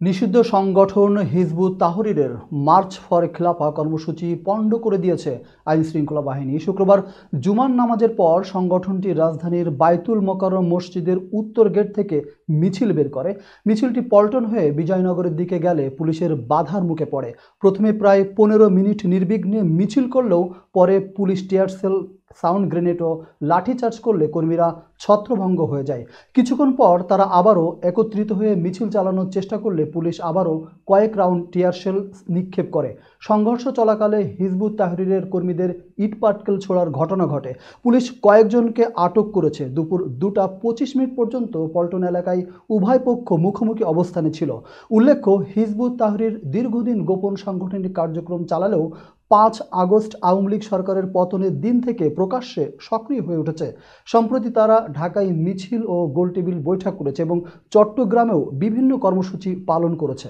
নিষিদ্ধ সংগঠন Hizb ut তাহরীরের March for খিলাফা কর্মসূচি পণ্ড করে দিয়েছে আইনশৃঙ্খলা বাহিনী। শুক্রবার জুমার নামাজের পর সংগঠনটি রাজধানীর বায়তুল মোকাররম মসজিদের উত্তর গেট থেকে মিছিল বের করে। মিছিলটি পল্টন হয়ে বিজয়নগরের দিকে গেলে পুলিশের বাধার মুখে পড়ে। প্রথমে প্রায় 15 মিনিট নির্বিঘ্নে মিছিল করলেও পরে পুলিশ টিয়ারশেল, সাউন্ড গ্রেনেড ও লাঠিচার্জ করলে কর্মীরা ছত্রভঙ্গ হয়ে যায়। কিছুক্ষণ পর তারা আবারও একত্রিত হয়ে মিছিল চালানোর চেষ্টা করলে পুলিশ আবারও কয়েক রাউন্ড টিয়ারশেল নিক্ষেপ করে। সংঘর্ষ চলাকালে হিজবুত তাহরীরের কর্মীদের ইটপাটকেল ছোড়ার ঘটনা ঘটে। পুলিশ কয়েকজনকে আটক করেছে। দুপুর 2টা 25 মিনিট পর্যন্ত পল্টন এলাকায় উভয় পক্ষ মুখোমুখি অবস্থানে ছিল। উল্লেখ্য, হিজবুত তাহরীর দীর্ঘদিন গোপন সাংগঠনিক কার্যক্রম চালালেও 5 আগস্ট আওয়ামী লীগ সরকারের পতনের দিন থেকে প্রকাশ্যে সক্রিয় হয়ে উঠেছে। সম্প্রতি তারা ঢাকায় মিছিল ও গোলটেবিল বৈঠক করেছে এবং চট্টগ্রামেও বিভিন্ন কর্মসূচি পালন করেছে।